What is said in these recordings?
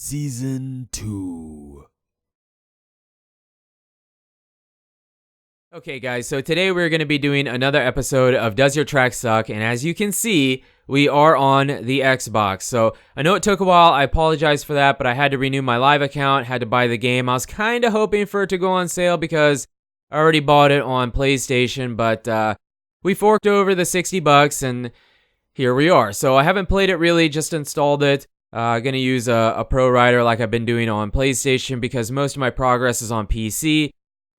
Season 2. Okay guys, so today we're going to be doing another episode of Does Your Track Suck? And as you can see, we are on the Xbox. So I know it took a while, I apologize for that, but I had to renew my live account, had to buy the game. I was kind of hoping for it to go on sale because I already bought it on PlayStation, but we forked over the $60 and here we are. So I haven't played it really, just installed it. Gonna use a Pro Rider like I've been doing on PlayStation because most of my progress is on PC.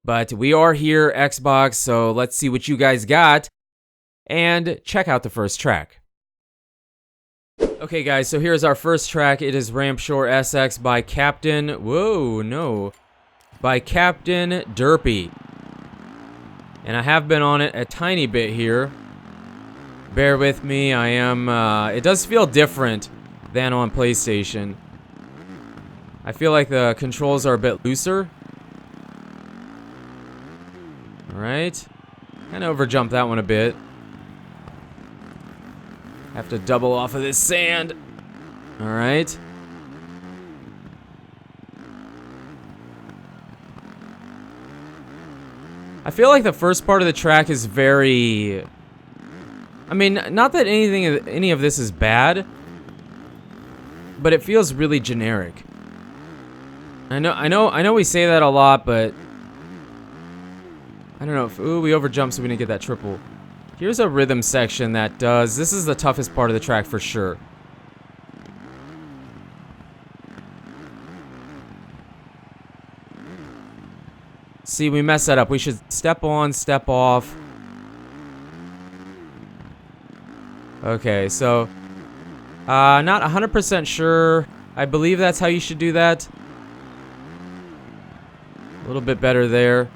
But we are here, Xbox, so let's see what you guys got and check out the first track. Okay guys, so here's our first track. It is Ramp Shore SX by Captain Derpy. And I have been on it a tiny bit here. Bear with me, I am, it does feel different than on PlayStation. I feel like the controls are a bit looser. Alright. Kind of overjumped that one a bit. Have to double off of this sand. Alright. I feel like the first part of the track is very... I mean, not that any of this is bad, but it feels really generic. I know we say that a lot, but I don't know if, ooh, we overjumped so we didn't get that triple. Here's a rhythm section that does, this is the toughest part of the track for sure. See, we messed that up. We should step on, step off. Okay, so, not 100% sure. I believe that's how you should do that. A little bit better there.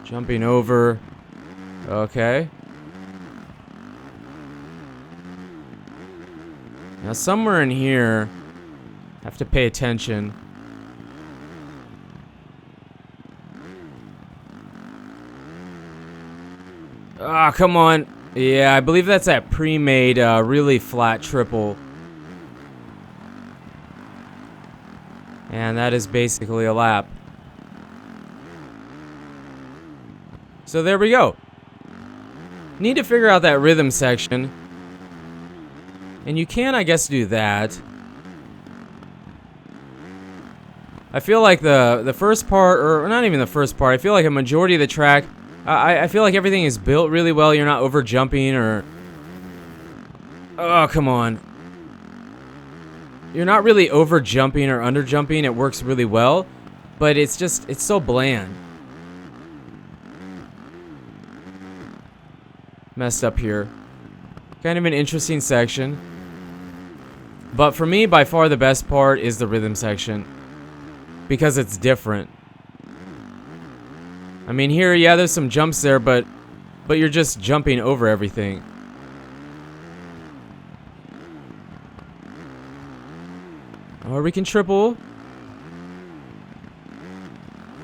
Jumping over. Okay. Now somewhere in here, I have to pay attention. Ah, come on. Yeah, I believe that's that pre-made, really flat triple. And that is basically a lap. So there we go. Need to figure out that rhythm section. And you can, I guess, do that. I feel like the first part, or not even the first part, I feel like a majority of the track, I feel like everything is built really well. You're not over jumping or... Oh, come on. You're not really over jumping or under jumping. It works really well. But it's just, it's so bland. Messed up here. Kind of an interesting section. But for me, by far the best part is the rhythm section. Because it's different. I mean, here, yeah, there's some jumps there, but you're just jumping over everything. Or we can triple.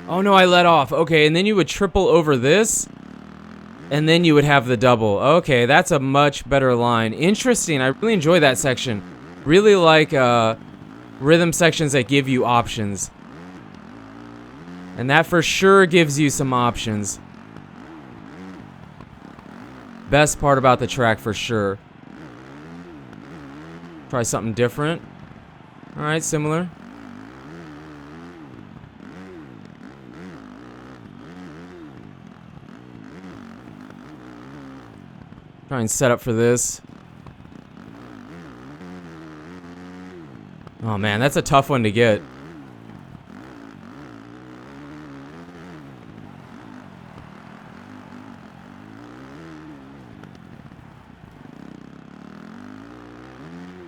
Oh no, I let off. Okay, and then you would triple over this. And then you would have the double. Okay, that's a much better line. Interesting. I really enjoy that section. Really like rhythm sections that give you options. And that for sure gives you some options. Best part about the track for sure. Try something different. Alright, similar. Try and set up for this. Oh man, that's a tough one to get.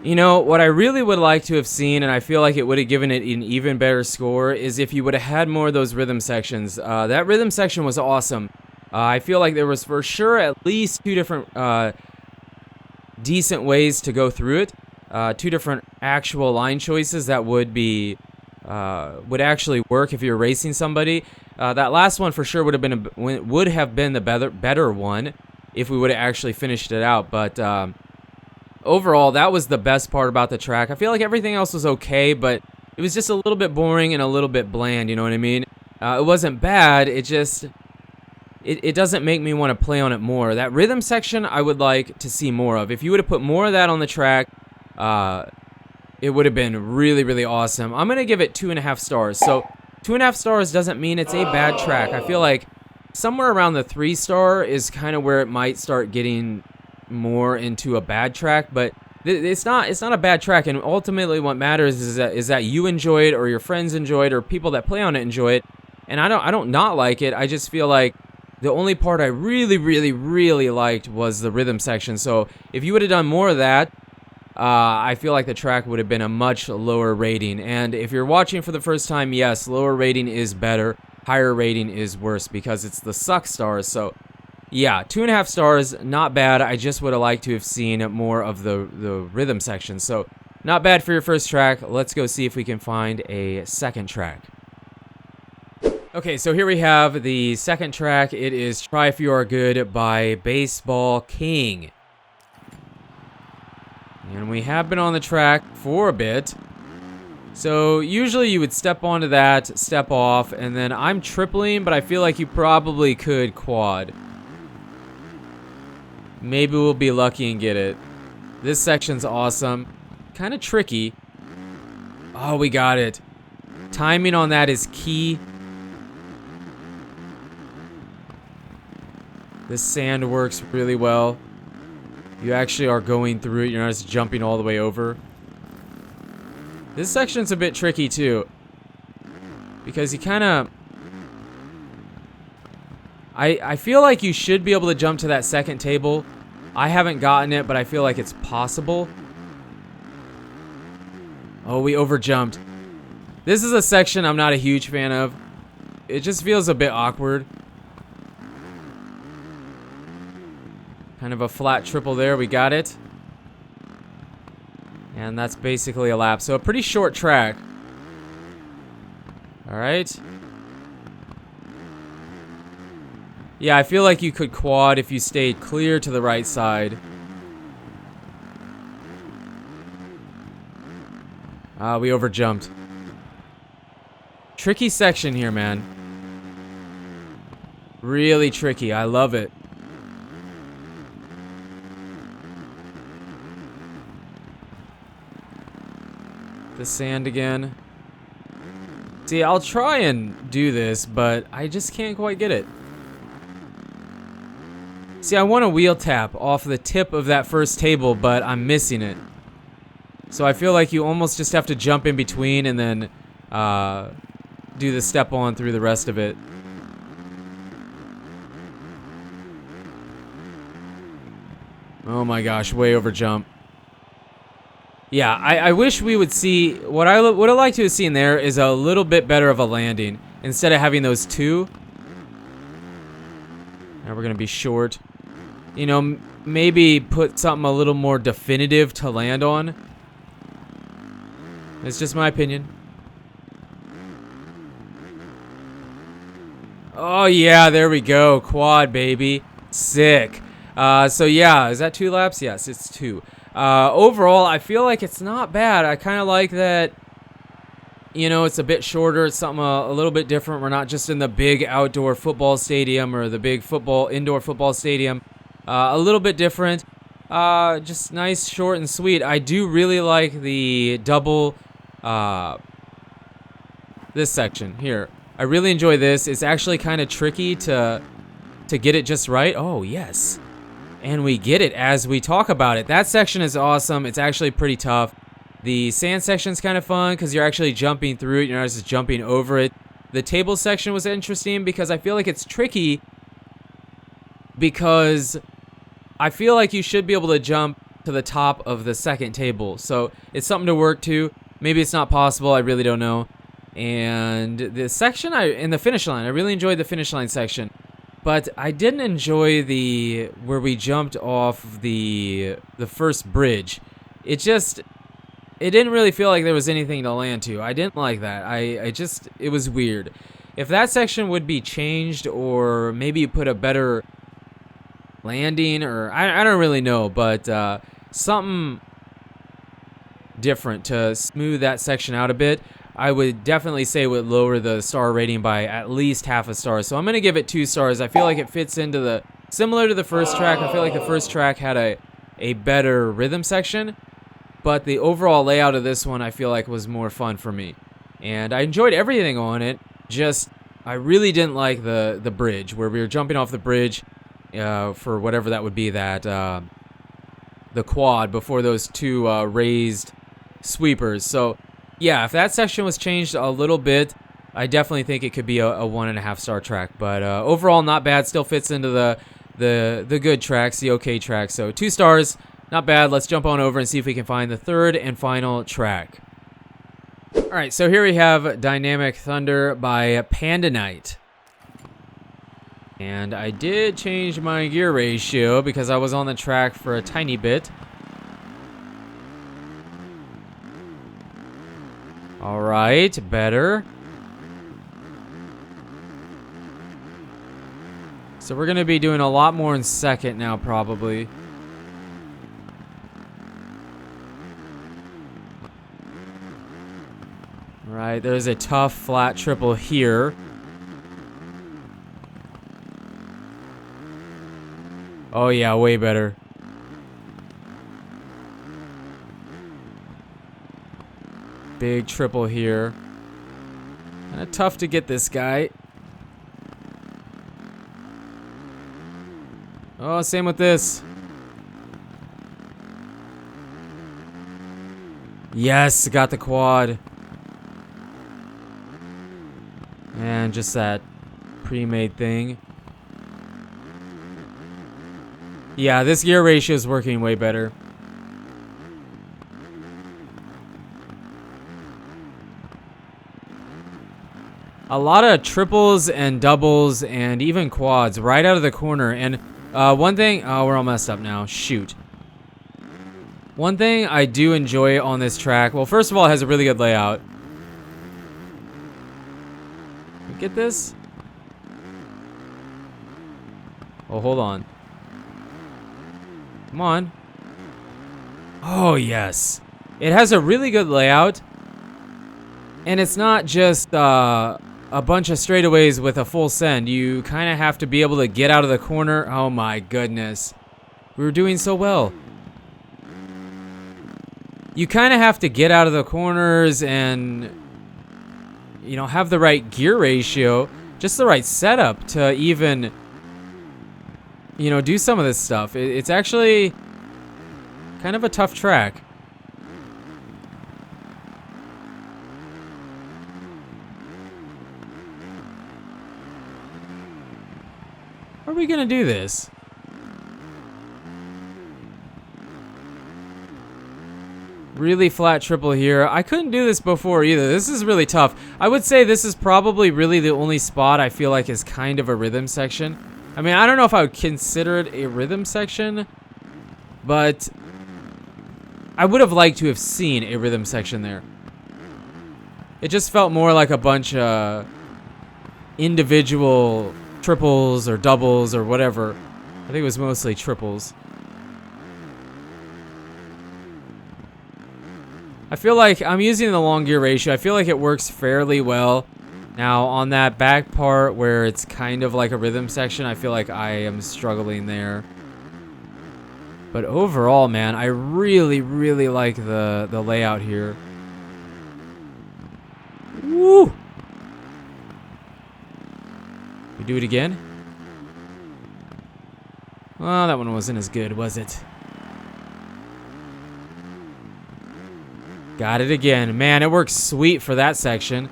You know, what I really would like to have seen, and I feel like it would have given it an even better score, is if you would have had more of those rhythm sections. That rhythm section was awesome. I feel like there was for sure at least two different decent ways to go through it. Two different actual line choices that would be would actually work if you're racing somebody. That last one for sure would have been the better one if we would have actually finished it out. But overall, that was the best part about the track. I feel like everything else was okay, but it was just a little bit boring and a little bit bland, you know what I mean? It wasn't bad, it just... It doesn't make me want to play on it more. That rhythm section, I would like to see more of. If you would have put more of that on the track, it would have been really, really awesome. I'm going to give it 2.5 stars. So 2.5 stars doesn't mean it's a bad track. I feel like somewhere around the 3-star is kind of where it might start getting more into a bad track, but it's not a bad track, and ultimately what matters is that you enjoy it, or your friends enjoy it, or people that play on it enjoy it. And I don't not like it. I just feel like the only part I really, really, really liked was the rhythm section. So if you would have done more of that, I feel like the track would have been a much lower rating. And if you're watching for the first time, yes, lower rating is better. Higher rating is worse because it's the suck stars. So yeah, 2.5 stars, not bad. I just would have liked to have seen more of the rhythm section. So not bad for your first track. Let's go see if we can find a second track. Okay, so here we have the second track. It is Try If You Are Good by Baseball King. And we have been on the track for a bit. So usually you would step onto that, step off, and then I'm tripling, but I feel like you probably could quad. Maybe we'll be lucky and get it. This section's awesome. Kind of tricky. Oh, we got it. Timing on that is key. This sand works really well. You actually are going through it. You're not just jumping all the way over. This section's a bit tricky too, because you kind of... I feel like you should be able to jump to that second table. I haven't gotten it, but I feel like it's possible. Oh, we overjumped. This is a section I'm not a huge fan of. It just feels a bit awkward. Kind of a flat triple there. We got it. And that's basically a lap. So a pretty short track. Alright. Yeah, I feel like you could quad if you stayed clear to the right side. We overjumped. Tricky section here, man. Really tricky. I love it. The sand again. See, I'll try and do this, but I just can't quite get it. See, I want a wheel tap off the tip of that first table, but I'm missing it. So I feel like you almost just have to jump in between and then do the step on through the rest of it. Oh my gosh, way over jump. Yeah, I wish we would see... What I would have liked to have seen there is a little bit better of a landing. Instead of having those two. Now we're going to be short. You know, maybe put something a little more definitive to land on. It's just my opinion. Oh yeah, there we go. Quad, baby. Sick. So yeah, is that 2 laps? Yes, it's 2. Overall, I feel like it's not bad. I kind of like that, you know, it's a bit shorter. It's something a little bit different. We're not just in the big outdoor football stadium or the big indoor football stadium. A little bit different. Just nice, short, and sweet. I do really like the double, this section here. I really enjoy this. It's actually kind of tricky to get it just right. Oh, yes. And we get it as we talk about it. That section is awesome. It's actually pretty tough. The sand section is kind of fun because you're actually jumping through it. You're not just jumping over it. The table section was interesting because I feel like it's tricky because I feel like you should be able to jump to the top of the second table. So it's something to work to. Maybe it's not possible. I really don't know. And the section in the finish line, I really enjoyed the finish line section. But I didn't enjoy where we jumped off the first bridge. It didn't really feel like there was anything to land to. I didn't like that. It was weird. If that section would be changed, or maybe put a better landing, or I don't really know. But something different to smooth that section out a bit, I would definitely say it would lower the star rating by at least half a star. So I'm going to give it 2 stars. I feel like it fits into the, similar to the first track. I feel like the first track had a better rhythm section, but the overall layout of this one I feel like was more fun for me. And I enjoyed everything on it, just I really didn't like the bridge, where we were jumping off the bridge for whatever that would be, that the quad before those 2 raised sweepers. So yeah, if that section was changed a little bit, I definitely think it could be a 1.5 star track. But overall, not bad. Still fits into the good tracks, the okay tracks. So 2 stars, not bad. Let's jump on over and see if we can find the third and final track. All right, so here we have Dynamic Thunder by Panda Knight. And I did change my gear ratio because I was on the track for a tiny bit. All right, better. So we're going to be doing a lot more in second now, probably. All right, there's a tough flat triple here. Oh yeah, way better. Big triple here. Kind of tough to get this guy. Oh, same with this. Yes, got the quad. And just that pre-made thing. Yeah, this gear ratio is working way better. A lot of triples and doubles and even quads right out of the corner. And one thing... Oh, we're all messed up now. Shoot. One thing I do enjoy on this track... Well, first of all, it has a really good layout. Get this? Oh, hold on. Come on. Oh, yes. It has a really good layout. And it's not just a bunch of straightaways with a full send. You kind of have to be able to get out of the corner. Oh, my goodness. We were doing so well. You kind of have to get out of the corners and, you know, have the right gear ratio, just the right setup to even, you know, do some of this stuff. It's actually kind of a tough track. How are we gonna do this? Really flat triple here. I couldn't do this before either. This is really tough. I would say this is probably really the only spot I feel like is kind of a rhythm section. I mean, I don't know if I would consider it a rhythm section, but I would have liked to have seen a rhythm section there. It just felt more like a bunch of individual triples or doubles or whatever. I think it was mostly triples. I feel like I'm using the long gear ratio. I feel like it works fairly well. Now, on that back part where it's kind of like a rhythm section, I feel like I am struggling there. But overall, man, I really, really like the layout here. Woo! We do it again? Well, that one wasn't as good, was it? Got it again. Man, it works sweet for that section.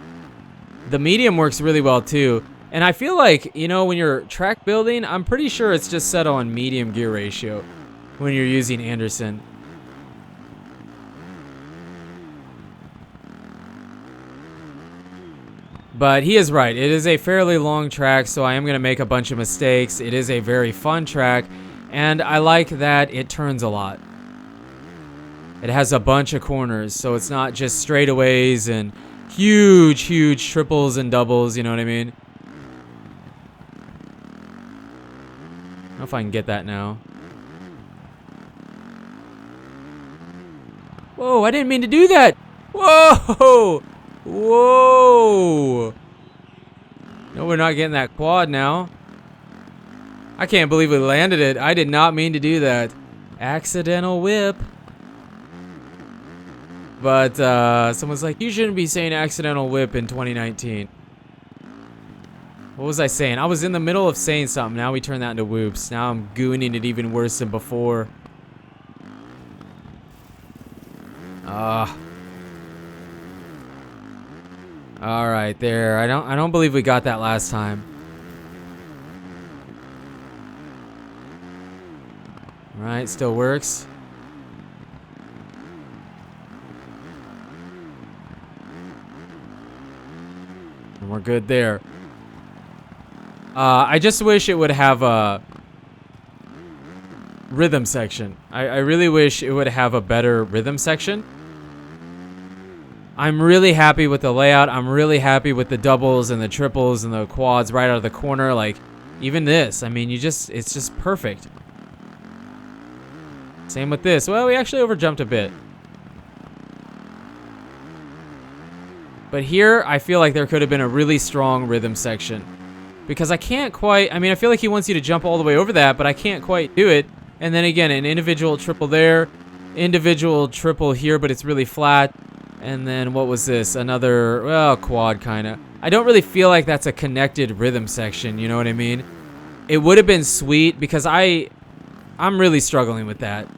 The medium works really well too. And I feel like, you know, when you're track building, I'm pretty sure it's just set on medium gear ratio when you're using Anderson. But he is right. It is a fairly long track, so I am going to make a bunch of mistakes. It is a very fun track, and I like that it turns a lot. It has a bunch of corners, so it's not just straightaways and huge, huge triples and doubles, you know what I mean? I don't know if I can get that now. Whoa, I didn't mean to do that. Whoa. Whoa. No, we're not getting that quad now. I can't believe we landed it. I did not mean to do that. Accidental whip. But someone's like, you shouldn't be saying accidental whip in 2019. What was I saying? I was in the middle of saying something. Now we turn that into whoops. Now I'm gooning it even worse than before. All right, there. I don't believe we got that last time. All right, still works. And we're good there. I just wish it would have a rhythm section. I really wish it would have a better rhythm section. I'm really happy with the layout. I'm really happy with the doubles and the triples and the quads right out of the corner. Like, even this. I mean, it's just perfect. Same with this. Well, we actually overjumped a bit. But here, I feel like there could have been a really strong rhythm section. Because I can't quite, I mean, I feel like he wants you to jump all the way over that, but I can't quite do it. And then again, an individual triple there, individual triple here, but it's really flat. And then what was this? Another, well, quad kind of. I don't really feel like that's a connected rhythm section, you know what I mean? It would have been sweet because I'm really struggling with that.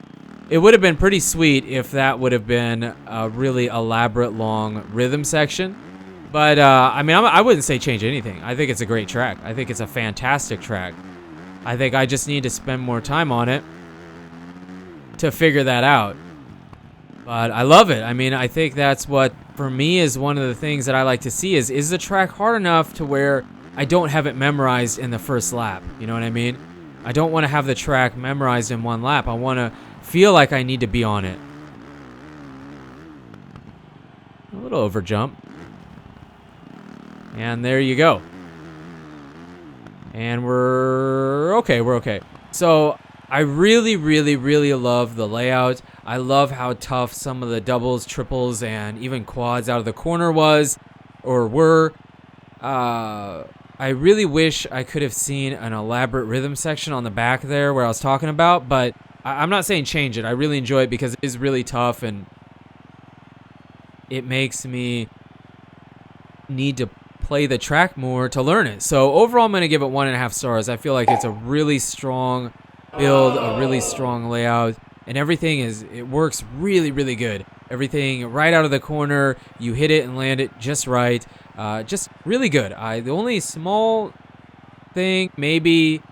It would have been pretty sweet if that would have been a really elaborate long rhythm section. But, I mean, I wouldn't say change anything. I think it's a great track. I think it's a fantastic track. I think I just need to spend more time on it to figure that out. But I love it. I mean, I think that's what, for me, is one of the things that I like to see is the track hard enough to where I don't have it memorized in the first lap. You know what I mean? I don't want to have the track memorized in one lap. I want to feel like I need to be on it. A little over jump. And there you go. And we're okay. So I really, really, really love the layout. I love how tough some of the doubles, triples, and even quads out of the corner were. I really wish I could have seen an elaborate rhythm section on the back there where I was talking about, but I'm not saying change it. I really enjoy it because it is really tough and it makes me need to play the track more to learn it. So overall, I'm going to give it 1.5 stars. I feel like it's a really strong build, a really strong layout, and everything it works really, really good. Everything right out of the corner, you hit it and land it just right. Just really good. The only small thing maybe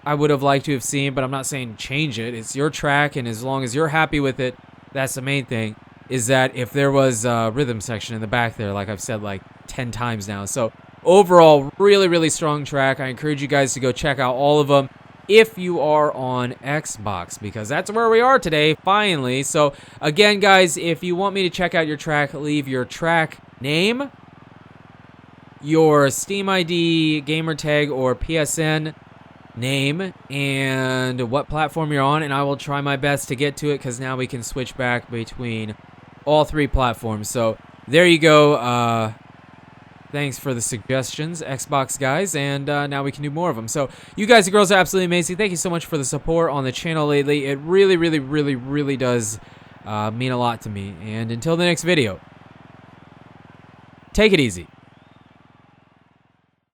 I would have liked to have seen, but I'm not saying change it. It's your track, and as long as you're happy with it, that's the main thing, is that if there was a rhythm section in the back there, like I've said like 10 times now. So overall, really, really strong track. I encourage you guys to go check out all of them if you are on Xbox, because that's where we are today, finally. So again, guys, if you want me to check out your track, leave your track name, your Steam ID, gamer tag, or PSN name, and what platform you're on, and I will try my best to get to it, because now we can switch back between all 3 platforms. So there you go. Thanks for the suggestions, Xbox guys, and now we can do more of them. So you guys and girls are absolutely amazing. Thank you so much for the support on the channel lately. It really, really, really, really does mean a lot to me. And until the next video, take it easy.